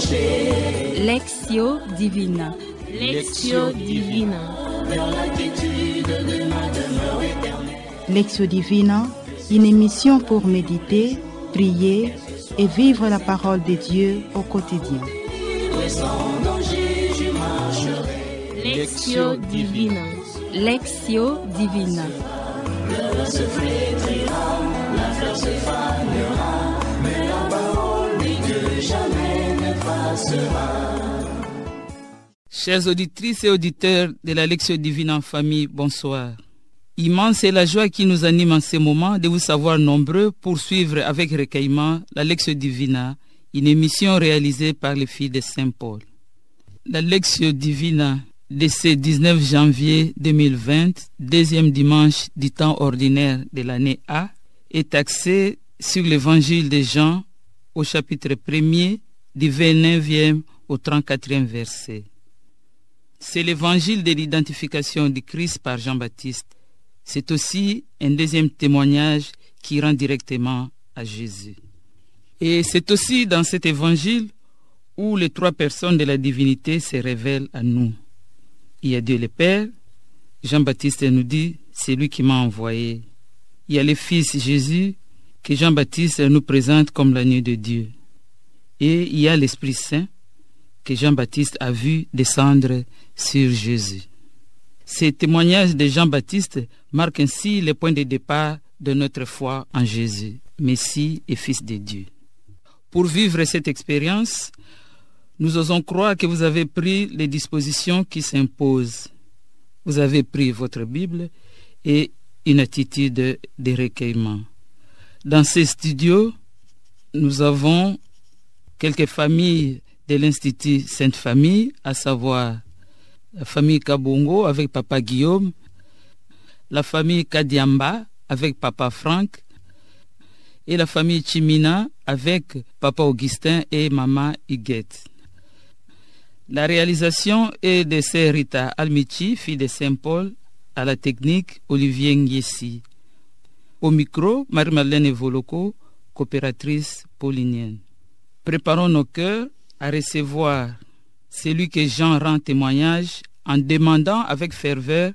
Lectio Divina. Lectio Divina. Lectio Divina, une émission pour méditer, prier et vivre la parole de Dieu au quotidien. Lectio Divina. Lectio Divina. Le se flétrira, la fleur se fanera, mais la parole dit que jamais ne passera. Chères auditrices et auditeurs de la Lectio Divine en famille, bonsoir. Immense est la joie qui nous anime en ce moment de vous savoir nombreux pour suivre avec recueillement la Lectio Divina, une émission réalisée par les filles de Saint-Paul. La Lectio Divina de ce 19 janvier 2020, deuxième dimanche du temps ordinaire de l'année A, est axée sur l'évangile de Jean au chapitre 1er du 29e au 34e verset. C'est l'évangile de l'identification du Christ par Jean-Baptiste. C'est aussi un deuxième témoignage qui rend directement à Jésus. Et c'est aussi dans cet évangile où les trois personnes de la divinité se révèlent à nous. Il y a Dieu le Père, Jean-Baptiste nous dit, c'est lui qui m'a envoyé. Il y a le Fils Jésus, que Jean-Baptiste nous présente comme l'agneau de Dieu. Et il y a l'Esprit Saint, que Jean-Baptiste a vu descendre sur Jésus. Ces témoignages de Jean-Baptiste marquent ainsi le point de départ de notre foi en Jésus, Messie et Fils de Dieu. Pour vivre cette expérience, nous osons croire que vous avez pris les dispositions qui s'imposent. Vous avez pris votre Bible et une attitude de recueillement. Dans ces studios, nous avons quelques familles de l'Institut Sainte-Famille, à savoir la famille Kabongo avec papa Guillaume, la famille Kadiamba avec papa Franck et la famille Chimina avec papa Augustin et maman Huguette. La réalisation est de sœur Rita Almichi, fille de Saint-Paul, à la technique Olivier Ngiesi. Au micro, Marie-Madeleine Evoloko, coopératrice paulinienne. Préparons nos cœurs à recevoir celui que Jean rend témoignage en demandant avec ferveur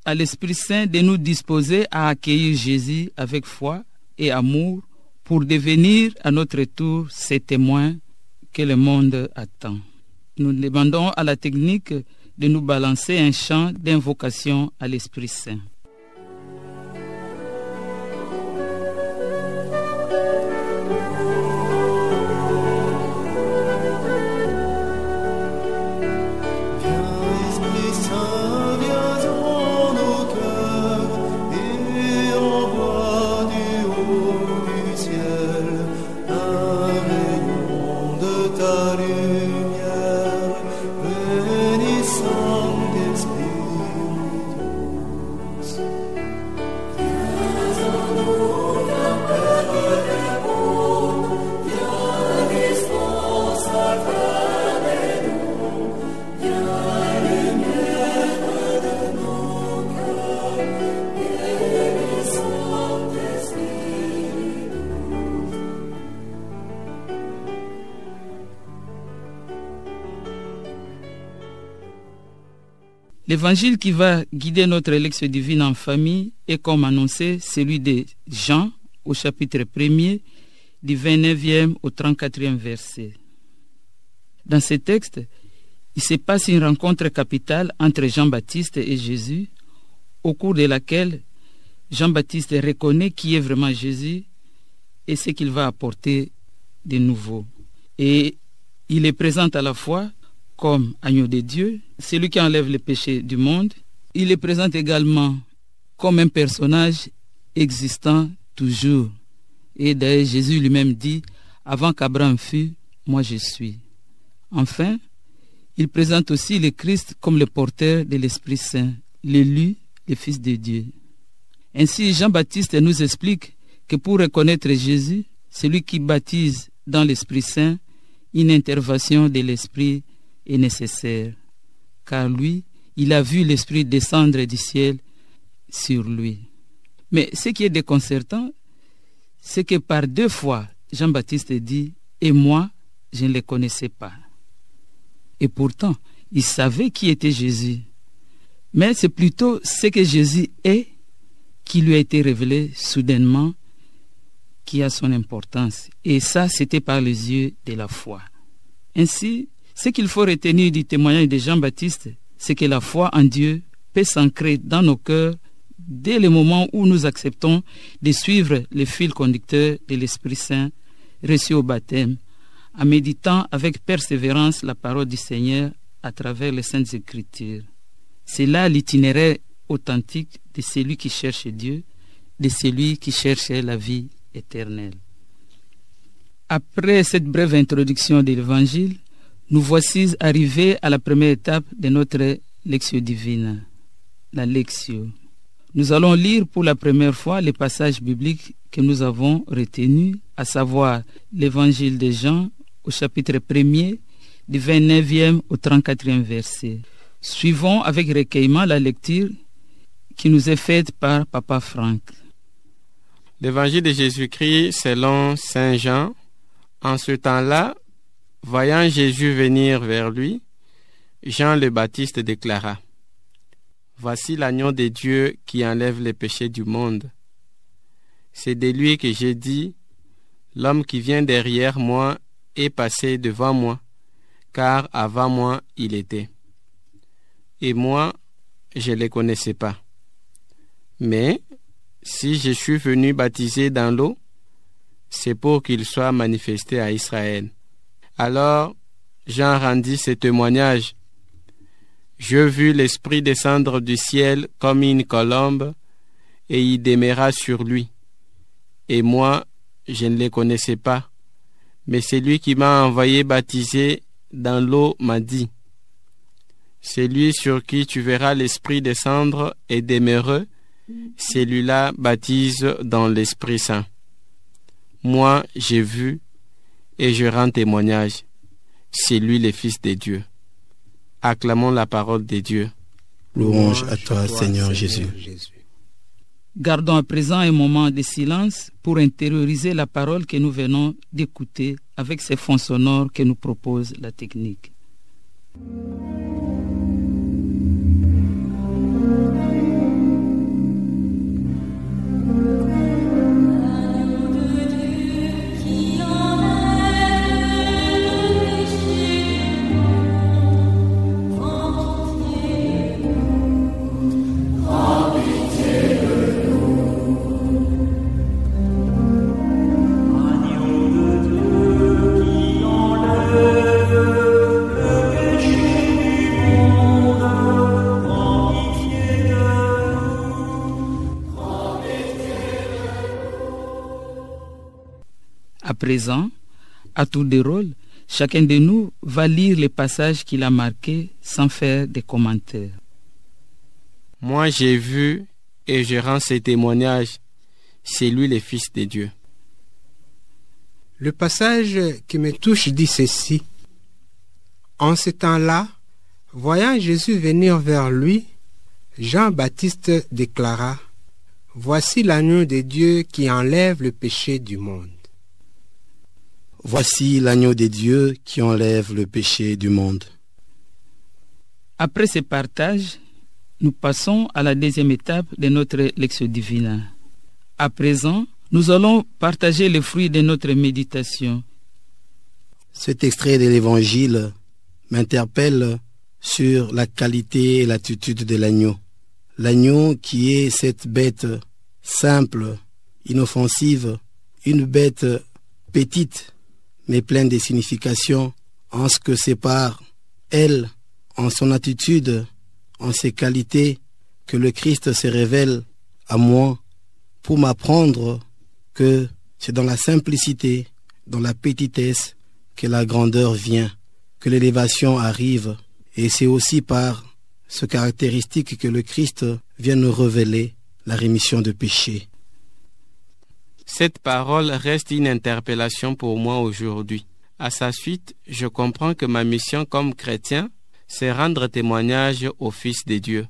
à l'Esprit Saint de nous disposer à accueillir Jésus avec foi et amour pour devenir à notre tour ces témoins que le monde attend. Nous demandons à la technique de nous balancer un chant d'invocation à l'Esprit Saint. L'évangile qui va guider notre Lectio Divine en famille est, comme annoncé, celui de Jean au chapitre 1er du 29e au 34e verset. Dans ce texte, il se passe une rencontre capitale entre Jean-Baptiste et Jésus, au cours de laquelle Jean-Baptiste reconnaît qui est vraiment Jésus et ce qu'il va apporter de nouveau. Et il est présent à la fois comme agneau de Dieu, celui qui enlève les péchés du monde. Il est présent également comme un personnage existant toujours. Et d'ailleurs, Jésus lui-même dit, avant qu'Abraham fût, moi je suis. Enfin, il présente aussi le Christ comme le porteur de l'Esprit Saint, l'élu, le Fils de Dieu. Ainsi, Jean-Baptiste nous explique que pour reconnaître Jésus, celui qui baptise dans l'Esprit Saint, une intervention de l'Esprit est nécessaire, car lui, il a vu l'Esprit descendre du ciel sur lui. Mais ce qui est déconcertant, c'est que par 2 fois, Jean-Baptiste dit « Et moi, je ne le connaissais pas ». Et pourtant, ils savaient qui était Jésus. Mais c'est plutôt ce que Jésus est qui lui a été révélé soudainement qui a son importance. Et ça, c'était par les yeux de la foi. Ainsi, ce qu'il faut retenir du témoignage de Jean-Baptiste, c'est que la foi en Dieu peut s'ancrer dans nos cœurs dès le moment où nous acceptons de suivre le fil conducteur de l'Esprit Saint reçu au baptême, en méditant avec persévérance la parole du Seigneur à travers les Saintes Écritures. C'est là l'itinéraire authentique de celui qui cherche Dieu, de celui qui cherche la vie éternelle. Après cette brève introduction de l'Évangile, nous voici arrivés à la première étape de notre Lectio Divina, la Lectio. Nous allons lire pour la première fois les passages bibliques que nous avons retenus, à savoir l'Évangile de Jean au chapitre 1er, du 29e au 34e verset. Suivons avec recueillement la lecture qui nous est faite par Papa Franck. L'Évangile de Jésus-Christ selon Saint Jean. En ce temps-là, voyant Jésus venir vers lui, Jean le Baptiste déclara: Voici l'agneau de Dieu qui enlève les péchés du monde. C'est de lui que j'ai dit: L'homme qui vient derrière moi est passé devant moi, car avant moi il était. Et moi, je ne le connaissais pas. Mais si je suis venu baptiser dans l'eau, c'est pour qu'il soit manifesté à Israël. Alors Jean rendit ce témoignage: Je vis l'Esprit descendre du ciel comme une colombe, et il demeura sur lui. Et moi, je ne le connaissais pas, mais celui qui m'a envoyé baptiser dans l'eau m'a dit: Celui sur qui tu verras l'Esprit descendre et demeurer, celui-là baptise dans l'Esprit Saint. Moi, j'ai vu et je rends témoignage. C'est lui le Fils de Dieu. Acclamons la parole de Dieu. Louange à toi, Seigneur Jésus. Gardons à présent un moment de silence pour intérioriser la parole que nous venons d'écouter avec ces fonds sonores que nous propose la technique. À présent, à tour de rôle, chacun de nous va lire les passages qu'il a marqués sans faire de commentaires. Moi, j'ai vu et je rends ce témoignage. C'est lui le Fils de Dieu. Le passage qui me touche dit ceci: En ce temps-là, voyant Jésus venir vers lui, Jean-Baptiste déclara: Voici l'agneau de Dieu qui enlève le péché du monde. Voici l'agneau de Dieu qui enlève le péché du monde. Après ce partage, nous passons à la deuxième étape de notre Lectio Divina. À présent, nous allons partager les fruits de notre méditation. Cet extrait de l'Évangile m'interpelle sur la qualité et l'attitude de l'agneau. L'agneau qui est cette bête simple, inoffensive, une bête petite, mais pleine de signification en ce que c'est par elle, en son attitude, en ses qualités, que le Christ se révèle à moi pour m'apprendre que c'est dans la simplicité, dans la petitesse que la grandeur vient, que l'élévation arrive. Et c'est aussi par ce caractéristique que le Christ vient nous révéler la rémission de péché. Cette parole reste une interpellation pour moi aujourd'hui. À sa suite, je comprends que ma mission comme chrétien, c'est rendre témoignage au Fils de Dieu.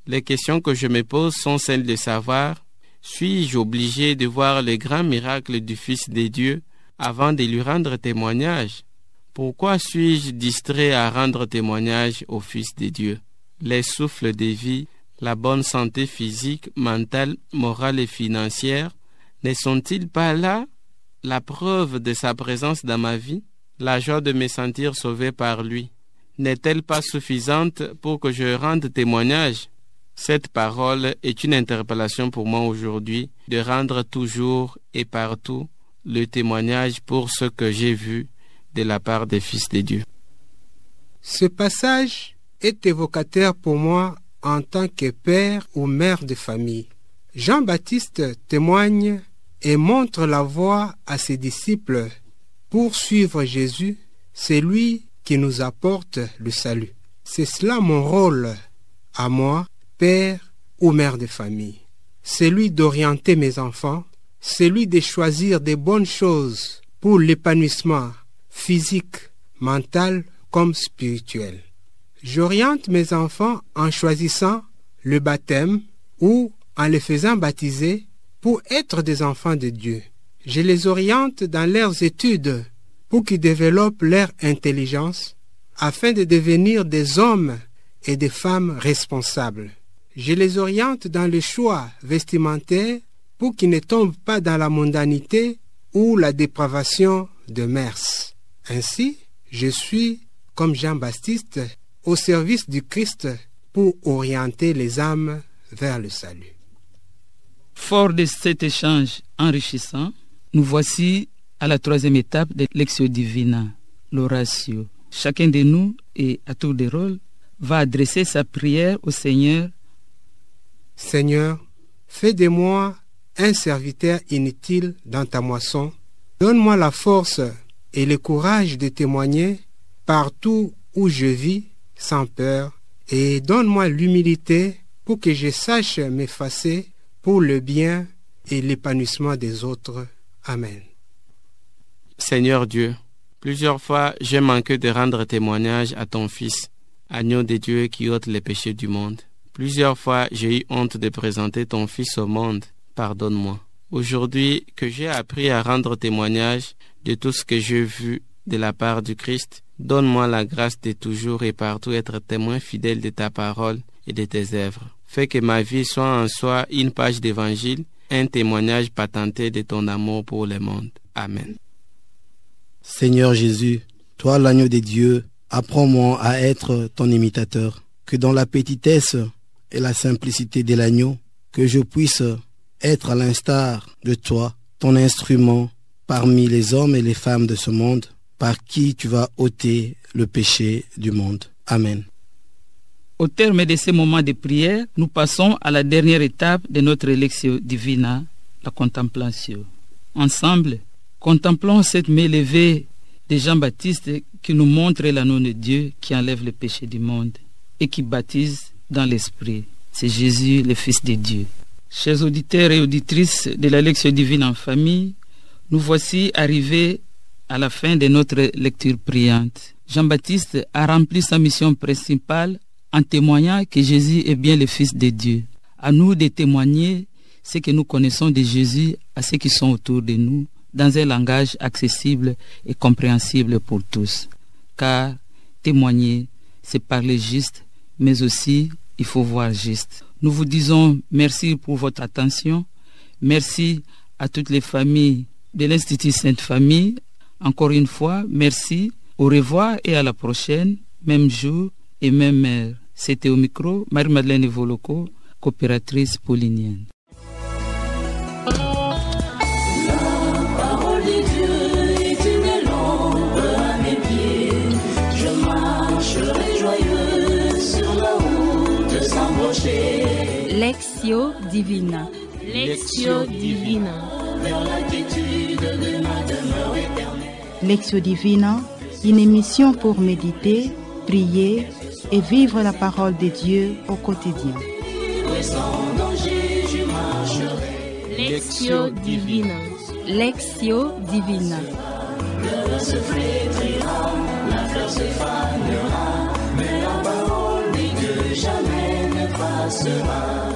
Les questions que je me pose sont celles de savoir: suis-je obligé de voir les grands miracles du Fils de Dieu avant de lui rendre témoignage? Pourquoi suis-je distrait à rendre témoignage au Fils de Dieu? Les souffles de vie, la bonne santé physique, mentale, morale et financière, ne sont-ils pas là, la preuve de sa présence dans ma vie? La joie de me sentir sauvé par lui n'est-elle pas suffisante pour que je rende témoignage? Cette parole est une interpellation pour moi aujourd'hui de rendre toujours et partout le témoignage pour ce que j'ai vu de la part des fils de Dieu. Ce passage est évocateur pour moi en tant que père ou mère de famille. Jean-Baptiste témoigne et montre la voie à ses disciples pour suivre Jésus, c'est lui qui nous apporte le salut. C'est cela mon rôle à moi, père ou mère de famille. C'est lui d'orienter mes enfants, c'est lui de choisir des bonnes choses pour l'épanouissement physique, mental comme spirituel. J'oriente mes enfants en choisissant le baptême ou en les faisant baptiser pour être des enfants de Dieu. Je les oriente dans leurs études pour qu'ils développent leur intelligence afin de devenir des hommes et des femmes responsables. Je les oriente dans le choix vestimentaire pour qu'ils ne tombent pas dans la mondanité ou la dépravation de mœurs. Ainsi, je suis, comme Jean-Baptiste, au service du Christ pour orienter les âmes vers le salut. Fort de cet échange enrichissant, nous voici à la troisième étape de Lectio Divina, l'oratio. Chacun de nous, et à tour de rôle, va adresser sa prière au Seigneur. Seigneur, fais de moi un serviteur inutile dans ta moisson. Donne-moi la force et le courage de témoigner partout où je vis, sans peur, et donne-moi l'humilité pour que je sache m'effacer pour le bien et l'épanouissement des autres. Amen. Seigneur Dieu, plusieurs fois j'ai manqué de rendre témoignage à ton Fils, agneau de Dieu qui ôte les péchés du monde. Plusieurs fois j'ai eu honte de présenter ton Fils au monde. Pardonne-moi. Aujourd'hui que j'ai appris à rendre témoignage de tout ce que j'ai vu de la part du Christ, donne-moi la grâce de toujours et partout être témoin fidèle de ta parole et de tes œuvres. Fais que ma vie soit en soi une page d'évangile, un témoignage patenté de ton amour pour le monde. Amen. Seigneur Jésus, toi l'agneau de Dieu, apprends-moi à être ton imitateur, que dans la petitesse et la simplicité de l'agneau, que je puisse être à l'instar de toi, ton instrument parmi les hommes et les femmes de ce monde, par qui tu vas ôter le péché du monde. Amen. Au terme de ces moments de prière, nous passons à la dernière étape de notre Lectio Divina, la contemplation. Ensemble, contemplons cette main levée de Jean-Baptiste qui nous montre l'agneau de Dieu qui enlève le péché du monde et qui baptise dans l'Esprit. C'est Jésus, le Fils de Dieu. Chers auditeurs et auditrices de la Lectio Divine en famille, nous voici arrivés à la fin de notre lecture priante. Jean-Baptiste a rempli sa mission principale en témoignant que Jésus est bien le Fils de Dieu. À nous de témoigner ce que nous connaissons de Jésus à ceux qui sont autour de nous, dans un langage accessible et compréhensible pour tous. Car témoigner, c'est parler juste, mais aussi il faut voir juste. Nous vous disons merci pour votre attention. Merci à toutes les familles de l'Institut Sainte Famille. Encore une fois, merci. Au revoir et à la prochaine, même jour et même heure. C'était au micro Marie-Madeleine Evoloko, coopératrice paulinienne. Lectio Divina. Lectio Divina. Lectio Divina, une émission pour méditer, prier et vivre la parole de Dieu au quotidien. Lectio Divina. Lectio Divina. Le se flétrira, la fleur se fanera, mais la parole de Dieu jamais ne passera.